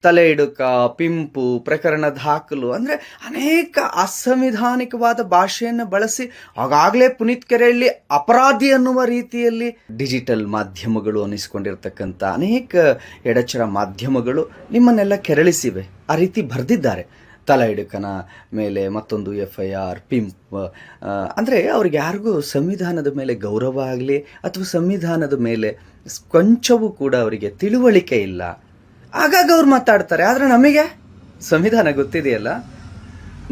ತಲೆ ಇಡುಕ, ಪಿಂಪು, ಪ್ರಕರಣ ದಾಖಲು ಅಂದರೆ ಅನೇಕ ಅಸಂವಿಧಾನಿಕವಾದ ಭಾಷೆಯನ್ನು ಬಳಸಿ ಆಗಾಗಲೇ ಪುನೀತ್ ಕೆರೆಯಲ್ಲಿ ಅಪರಾಧಿ ಅನ್ನುವ ರೀತಿಯಲ್ಲಿ ಡಿಜಿಟಲ್ ಮಾಧ್ಯಮಗಳು ಅನ್ನಿಸ್ಕೊಂಡಿರ್ತಕ್ಕಂಥ ಅನೇಕ ಎಡಚರ ಮಾಧ್ಯಮಗಳು ನಿಮ್ಮನ್ನೆಲ್ಲ ಕೆರಳಿಸಿವೆ. ಆ ರೀತಿ ಬರೆದಿದ್ದಾರೆ. ತಲೆ ಇಡುಕನ ಮೇಲೆ ಮತ್ತೊಂದು FIR, ಪಿಂಪ್. ಅಂದರೆ ಅವ್ರಿಗೆ ಯಾರಿಗೂ ಸಂವಿಧಾನದ ಮೇಲೆ ಗೌರವ ಆಗಲಿ ಅಥವಾ ಸಂವಿಧಾನದ ಮೇಲೆ ಕೊಂಚವೂ ಕೂಡ ಅವರಿಗೆ ತಿಳುವಳಿಕೆ ಇಲ್ಲ. ಆಗಾಗ ಅವ್ರು ಮಾತಾಡ್ತಾರೆ, ಆದರೆ ನಮಗೆ ಸಂವಿಧಾನ ಗೊತ್ತಿದೆಯಲ್ಲ,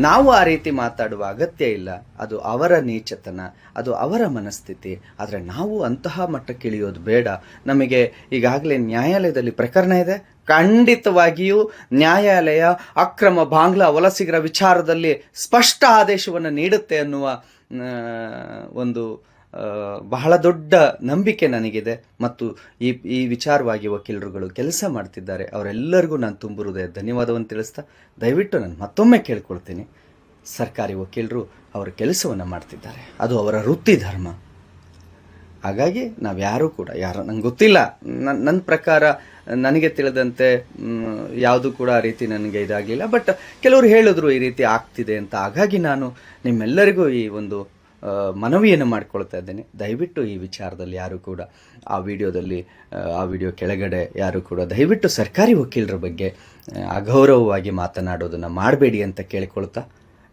ನಾವು ಆ ರೀತಿ ಮಾತಾಡುವ ಅಗತ್ಯ ಇಲ್ಲ. ಅದು ಅವರ ನೀಚತನ, ಅದು ಅವರ ಮನಸ್ಥಿತಿ. ಆದರೆ ನಾವು ಅಂತಹ ಮಟ್ಟಕ್ಕೆ ಇಳಿಯೋದು ಬೇಡ. ನಮಗೆ ಈಗಾಗಲೇ ನ್ಯಾಯಾಲಯದಲ್ಲಿ ಪ್ರಕರಣ ಇದೆ. ಖಂಡಿತವಾಗಿಯೂ ನ್ಯಾಯಾಲಯ ಅಕ್ರಮ ಬಾಂಗ್ಲಾ ವಲಸಿಗರ ವಿಚಾರದಲ್ಲಿ ಸ್ಪಷ್ಟ ಆದೇಶವನ್ನು ನೀಡುತ್ತೆ ಅನ್ನುವ ಒಂದು ಬಹಳ ದೊಡ್ಡ ನಂಬಿಕೆ ನನಗಿದೆ. ಮತ್ತು ಈ ವಿಚಾರವಾಗಿ ವಕೀಲರುಗಳು ಕೆಲಸ ಮಾಡ್ತಿದ್ದಾರೆ. ಅವರೆಲ್ಲರಿಗೂ ನಾನು ತುಂಬ ಹೃದಯ ಧನ್ಯವಾದವನ್ನು ತಿಳಿಸ್ತಾ, ದಯವಿಟ್ಟು ನಾನು ಮತ್ತೊಮ್ಮೆ ಕೇಳ್ಕೊಳ್ತೀನಿ, ಸರ್ಕಾರಿ ವಕೀಲರು ಅವರ ಕೆಲಸವನ್ನು ಮಾಡ್ತಿದ್ದಾರೆ. ಅದು ಅವರ ವೃತ್ತಿ ಧರ್ಮ. ಹಾಗಾಗಿ ನಾವು ಯಾರೂ ಕೂಡ ನಂಗೆ ಗೊತ್ತಿಲ್ಲ, ನನ್ನ ಪ್ರಕಾರ ನನಗೆ ತಿಳಿದಂತೆ ಯಾವುದೂ ಕೂಡ ಆ ರೀತಿ ನನಗೆ ಇದಾಗಲಿಲ್ಲ. ಬಟ್ ಕೆಲವರು ಹೇಳಿದ್ರು ಈ ರೀತಿ ಆಗ್ತಿದೆ ಅಂತ. ಹಾಗಾಗಿ ನಾನು ನಿಮ್ಮೆಲ್ಲರಿಗೂ ಈ ಒಂದು ಮನವಿಯನ್ನು ಮಾಡ್ಕೊಳ್ತಾ ಇದ್ದೇನೆ. ದಯವಿಟ್ಟು ಈ ವಿಚಾರದಲ್ಲಿ ಯಾರು ಕೂಡ ಆ ವಿಡಿಯೋ ಕೆಳಗಡೆ ಯಾರು ಕೂಡ ದಯವಿಟ್ಟು ಸರ್ಕಾರಿ ವಕೀಲರ ಬಗ್ಗೆ ಅಗೌರವವಾಗಿ ಮಾತನಾಡೋದನ್ನು ಮಾಡಬೇಡಿ ಅಂತ ಕೇಳಿಕೊಳ್ತಾ,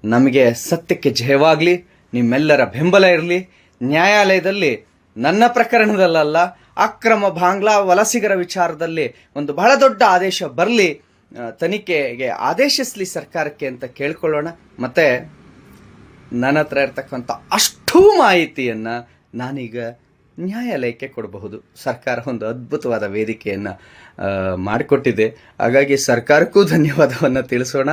ನಮಗೆ ಸತ್ಯಕ್ಕೆ ಜಯವಾಗಲಿ, ನಿಮ್ಮೆಲ್ಲರ ಬೆಂಬಲ ಇರಲಿ. ನ್ಯಾಯಾಲಯದಲ್ಲಿ ನನ್ನ ಪ್ರಕರಣದಲ್ಲ, ಅಕ್ರಮ ಬಾಂಗ್ಲಾ ವಲಸಿಗರ ವಿಚಾರದಲ್ಲಿ ಒಂದು ಬಹಳ ದೊಡ್ಡ ಆದೇಶ ಬರಲಿ, ತನಿಖೆಗೆ ಆದೇಶಿಸಲಿ ಸರ್ಕಾರಕ್ಕೆ ಅಂತ ಕೇಳ್ಕೊಳ್ಳೋಣ. ಮತ್ತು ನನ್ನ ಹತ್ರ ಇರ್ತಕ್ಕಂಥ ಅಷ್ಟೂ ಮಾಹಿತಿಯನ್ನು ನಾನೀಗ ನ್ಯಾಯಾಲಯಕ್ಕೆ ಕೊಡಬಹುದು. ಸರ್ಕಾರ ಒಂದು ಅದ್ಭುತವಾದ ವೇದಿಕೆಯನ್ನು ಮಾಡಿಕೊಟ್ಟಿದೆ. ಹಾಗಾಗಿ ಸರ್ಕಾರಕ್ಕೂ ಧನ್ಯವಾದವನ್ನು ತಿಳಿಸೋಣ.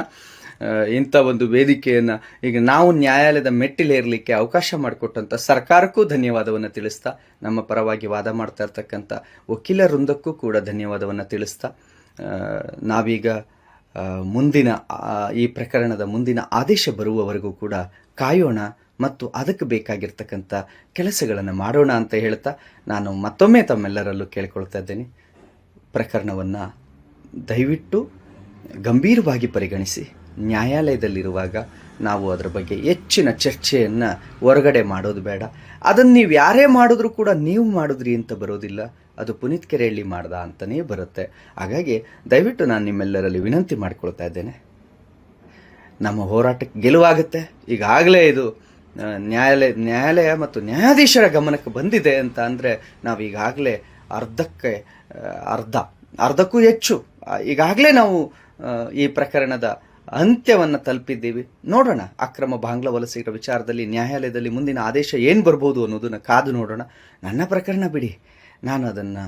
ಇಂಥ ಒಂದು ವೇದಿಕೆಯನ್ನು ಈಗ ನಾವು ನ್ಯಾಯಾಲಯದ ಮೆಟ್ಟಿಲೇರಲಿಕ್ಕೆ ಅವಕಾಶ ಮಾಡಿಕೊಟ್ಟಂಥ ಸರ್ಕಾರಕ್ಕೂ ಧನ್ಯವಾದವನ್ನು ತಿಳಿಸ್ತಾ, ನಮ್ಮ ಪರವಾಗಿ ವಾದ ಮಾಡ್ತಾ ಇರ್ತಕ್ಕಂಥ ವಕೀಲ ವೃಂದಕ್ಕೂ ಕೂಡ ಧನ್ಯವಾದವನ್ನು ತಿಳಿಸ್ತಾ, ನಾವೀಗ ಮುಂದಿನ ಈ ಪ್ರಕರಣದ ಮುಂದಿನ ಆದೇಶ ಬರುವವರೆಗೂ ಕೂಡ ಕಾಯೋಣ ಮತ್ತು ಅದಕ್ಕೆ ಬೇಕಾಗಿರ್ತಕ್ಕಂಥ ಕೆಲಸಗಳನ್ನು ಮಾಡೋಣ ಅಂತ ಹೇಳ್ತಾ, ನಾನು ಮತ್ತೊಮ್ಮೆ ತಮ್ಮೆಲ್ಲರಲ್ಲೂ ಕೇಳ್ಕೊಳ್ತಾ ಇದ್ದೇನೆ, ಪ್ರಕರಣವನ್ನು ದಯವಿಟ್ಟು ಗಂಭೀರವಾಗಿ ಪರಿಗಣಿಸಿ. ನ್ಯಾಯಾಲಯದಲ್ಲಿರುವಾಗ ನಾವು ಅದರ ಬಗ್ಗೆ ಹೆಚ್ಚಿನ ಚರ್ಚೆಯನ್ನು ಹೊರಗಡೆ ಮಾಡೋದು ಬೇಡ. ಅದನ್ನು ನೀವು ಯಾರೇ ಮಾಡಿದ್ರೂ ಕೂಡ ನೀವು ಮಾಡಿದ್ರಿ ಅಂತ ಬರೋದಿಲ್ಲ, ಅದು ಪುನೀತ್ ಕೆರೆಯಲ್ಲಿ ಮಾಡ್ದ ಅಂತಲೇ ಬರುತ್ತೆ. ಹಾಗಾಗಿ ದಯವಿಟ್ಟು ನಾನು ನಿಮ್ಮೆಲ್ಲರಲ್ಲಿ ವಿನಂತಿ ಮಾಡ್ಕೊಳ್ತಾ ಇದ್ದೇನೆ, ನಮ್ಮ ಹೋರಾಟಕ್ಕೆ ಗೆಲುವಾಗುತ್ತೆ. ಈಗಾಗಲೇ ಇದು ನ್ಯಾಯಾಲಯ ಮತ್ತು ನ್ಯಾಯಾಧೀಶರ ಗಮನಕ್ಕೆ ಬಂದಿದೆ ಅಂತ ಅಂದರೆ ನಾವು ಈಗಾಗಲೇ ಅರ್ಧಕ್ಕೂ ಹೆಚ್ಚು ಈಗಾಗಲೇ ನಾವು ಈ ಪ್ರಕರಣದ ಅಂತ್ಯವನ್ನು ತಲುಪಿದ್ದೀವಿ. ನೋಡೋಣ, ಅಕ್ರಮ ಬಾಂಗ್ಲಾ ವಲಸಿಗರ ವಿಚಾರದಲ್ಲಿ ನ್ಯಾಯಾಲಯದಲ್ಲಿ ಮುಂದಿನ ಆದೇಶ ಏನು ಬರ್ಬೋದು ಅನ್ನೋದನ್ನು ಕಾದು ನೋಡೋಣ. ನನ್ನ ಪ್ರಕರಣ ಬಿಡಿ, ನಾನು ಅದನ್ನು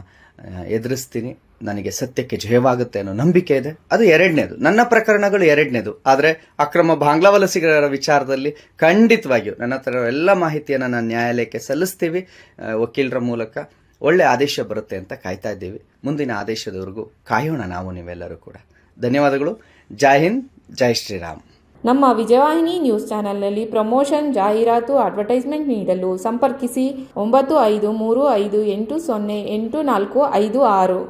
ಎದುರಿಸ್ತೀನಿ. ನನಗೆ ಸತ್ಯಕ್ಕೆ ಜಯವಾಗುತ್ತೆ ಅನ್ನೋ ನಂಬಿಕೆ ಇದೆ. ಅದು ಎರಡನೇದು, ನನ್ನ ಪ್ರಕರಣಗಳು ಎರಡನೇದು. ಆದರೆ ಅಕ್ರಮ ಬಾಂಗ್ಲಾ ವಲಸಿಗರ ವಿಚಾರದಲ್ಲಿ ಖಂಡಿತವಾಗಿಯೂ ನನ್ನ ಹತ್ರ ಎಲ್ಲ ಮಾಹಿತಿಯನ್ನು ನಾನು ನ್ಯಾಯಾಲಯಕ್ಕೆ ಸಲ್ಲಿಸ್ತೀವಿ. ವಕೀಲರ ಮೂಲಕ ಒಳ್ಳೆ ಆದೇಶ ಬರುತ್ತೆ ಅಂತ ಕಾಯ್ತಾ ಇದ್ದೀವಿ. ಮುಂದಿನ ಆದೇಶದವರೆಗೂ ಕಾಯೋಣ ನಾವು ನೀವೆಲ್ಲರೂ ಕೂಡ. ಧನ್ಯವಾದಗಳು. ಜೈ ಹಿಂದ್, ಜೈ ಶ್ರೀರಾಮ್. ನಮ್ಮ ವಿಜಯವಾಹಿನಿ ನ್ಯೂಸ್ ಚಾನೆಲ್ನಲ್ಲಿ ಪ್ರಮೋಷನ್, ಜಾಹೀರಾತು, ಅಡ್ವರ್ಟೈಸ್ಮೆಂಟ್ ನೀಡಲು ಸಂಪರ್ಕಿಸಿ 9535808456.